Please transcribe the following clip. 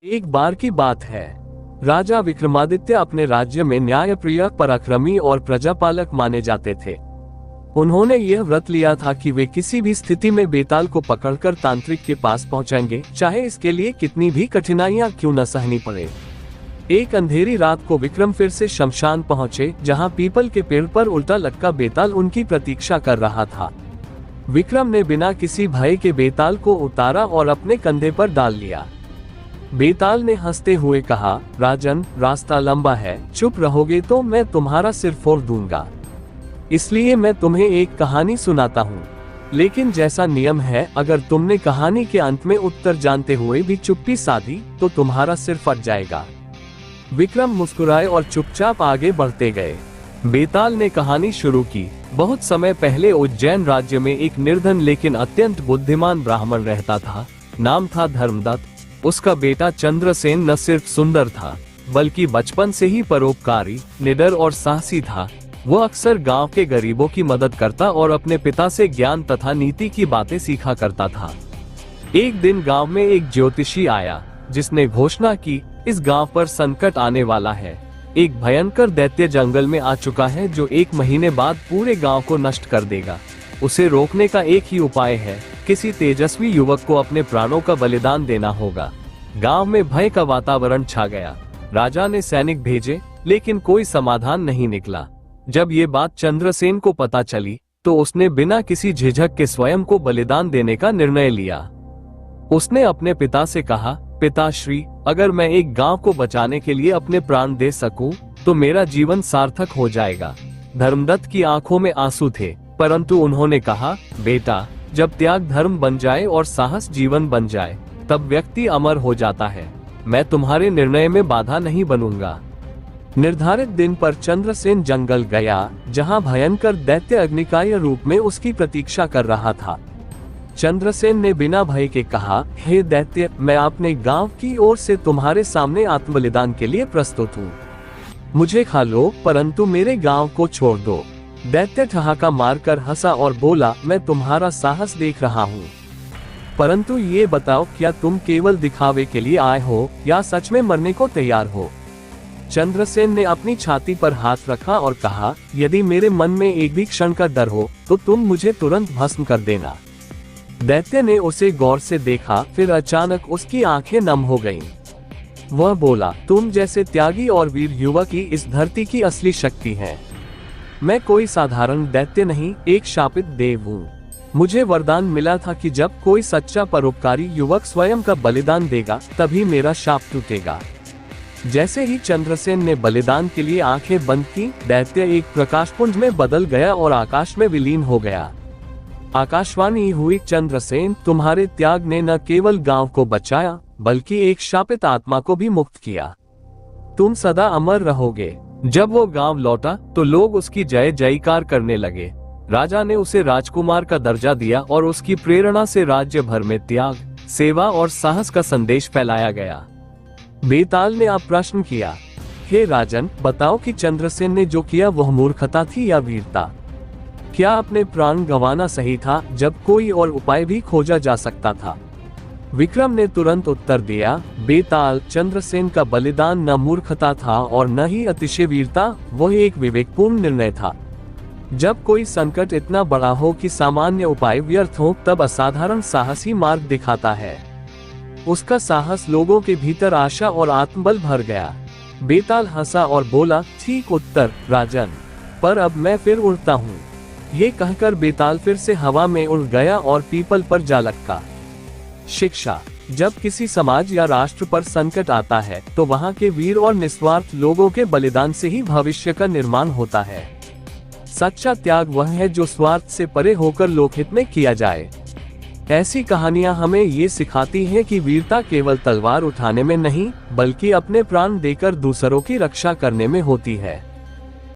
एक बार की बात है, राजा विक्रमादित्य अपने राज्य में न्यायप्रिय, पराक्रमी और प्रजापालक माने जाते थे। उन्होंने यह व्रत लिया था कि वे किसी भी स्थिति में बेताल को पकड़कर तांत्रिक के पास पहुंचाएंगे, चाहे इसके लिए कितनी भी कठिनाइयां क्यों न सहनी पड़े। एक अंधेरी रात को विक्रम फिर से शमशान पहुंचे, जहां पीपल के पेड़ पर उल्टा लटका बेताल उनकी प्रतीक्षा कर रहा था। विक्रम ने बिना किसी भय के बेताल को उतारा और अपने कंधे पर डाल लिया। बेताल ने हंसते हुए कहा, राजन, रास्ता लंबा है, चुप रहोगे तो मैं तुम्हारा सिर फोड़ दूंगा। इसलिए मैं तुम्हें एक कहानी सुनाता हूँ, लेकिन जैसा नियम है, अगर तुमने कहानी के अंत में उत्तर जानते हुए भी चुप्पी साधी तो तुम्हारा सिर फट जाएगा। विक्रम मुस्कुराए और चुपचाप आगे बढ़ते गए। बेताल ने कहानी शुरू की। बहुत समय पहले उज्जैन राज्य में एक निर्धन लेकिन अत्यंत बुद्धिमान ब्राह्मण रहता था। नाम था धर्मदत्त। उसका बेटा चंद्रसेन न सिर्फ सुंदर था, बल्कि बचपन से ही परोपकारी, निडर और साहसी था। वो अक्सर गांव के गरीबों की मदद करता और अपने पिता से ज्ञान तथा नीति की बातें सीखा करता था। एक दिन गांव में एक ज्योतिषी आया, जिसने घोषणा की, इस गांव पर संकट आने वाला है। एक भयंकर दैत्य जंगल में आ चुका है, जो 1 महीने बाद पूरे गांव को नष्ट कर देगा। उसे रोकने का एक ही उपाय है, किसी तेजस्वी युवक को अपने प्राणों का बलिदान देना होगा। गांव में भय का वातावरण छा गया। राजा ने सैनिक भेजे, लेकिन कोई समाधान नहीं निकला। जब ये बात चंद्रसेन को पता चली, तो उसने बिना किसी झिझक के स्वयं को बलिदान देने का निर्णय लिया। उसने अपने पिता से कहा, पिताश्री, अगर मैं एक गांव को बचाने के लिए अपने प्राण दे सकूं, तो मेरा जीवन सार्थक हो जाएगा। धर्मदत्त की आंखों में आंसू थे, परंतु उन्होंने कहा, बेटा, जब त्याग धर्म बन जाए और साहस जीवन बन जाए, तब व्यक्ति अमर हो जाता है। मैं तुम्हारे निर्णय में बाधा नहीं बनूंगा। निर्धारित दिन पर चंद्रसेन जंगल गया, जहां भयंकर दैत्य अग्निकाय रूप में उसकी प्रतीक्षा कर रहा था। चंद्रसेन ने बिना भय के कहा, हे दैत्य, मैं अपने गांव की ओर से तुम्हारे सामने आत्मबलिदान के लिए प्रस्तुत हूँ। मुझे खा लो, परंतु मेरे गांव को छोड़ दो। दैत्य ठहाका मारकर हंसा और बोला, मैं तुम्हारा साहस देख रहा हूँ, परंतु ये बताओ, क्या तुम केवल दिखावे के लिए आए हो या सच में मरने को तैयार हो? चंद्रसेन ने अपनी छाती पर हाथ रखा और कहा, यदि मेरे मन में एक भी क्षण का डर हो, तो तुम मुझे तुरंत भस्म कर देना। दैत्य ने उसे गौर से देखा, फिर अचानक उसकी आंखें नम हो गईं। वह बोला, तुम जैसे त्यागी और वीर युवक ही इस धरती की असली शक्ति हैं। मैं कोई साधारण दैत्य नहीं, एक शापित देव हूँ। मुझे वरदान मिला था कि जब कोई सच्चा परोपकारी युवक स्वयं का बलिदान देगा, तभी मेरा शाप टूटेगा। जैसे ही चंद्रसेन ने बलिदान के लिए आंखें बंद की, दैत्य एक प्रकाशपुंज में बदल गया और आकाश में विलीन हो गया। आकाशवाणी हुई, चंद्रसेन, तुम्हारे त्याग ने न केवल गांव को बचाया, बल्कि एक शापित आत्मा को भी मुक्त किया। तुम सदा अमर रहोगे। जब वो गांव लौटा, तो लोग उसकी जय जयकार करने लगे। राजा ने उसे राजकुमार का दर्जा दिया और उसकी प्रेरणा से राज्य भर में त्याग, सेवा और साहस का संदेश फैलाया गया। बेताल ने अब प्रश्न किया, हे राजन, बताओ कि चंद्रसेन ने जो किया वह मूर्खता थी या वीरता? क्या अपने प्राण गंवाना सही था, जब कोई और उपाय भी खोजा जा सकता था? विक्रम ने तुरंत उत्तर दिया, बेताल, चंद्रसेन का बलिदान न मूर्खता था और न ही अतिशय वीरता, वह एक विवेकपूर्ण निर्णय था। जब कोई संकट इतना बड़ा हो कि सामान्य उपाय व्यर्थ हो, तब असाधारण साहस ही मार्ग दिखाता है। उसका साहस लोगों के भीतर आशा और आत्मबल भर गया। बेताल हंसा और बोला, ठीक उत्तर राजन, पर अब मैं फिर उड़ता हूँ। ये कहकर बेताल फिर से हवा में उड़ गया और पीपल पर जा लटका। शिक्षा: जब किसी समाज या राष्ट्र पर संकट आता है, तो वहाँ के वीर और निस्वार्थ लोगों के बलिदान से ही भविष्य का निर्माण होता है। सच्चा त्याग वह है जो स्वार्थ से परे होकर लोकहित में किया जाए। ऐसी कहानियां हमें ये सिखाती हैं कि वीरता केवल तलवार उठाने में नहीं, बल्कि अपने प्राण देकर दूसरों की रक्षा करने में होती है।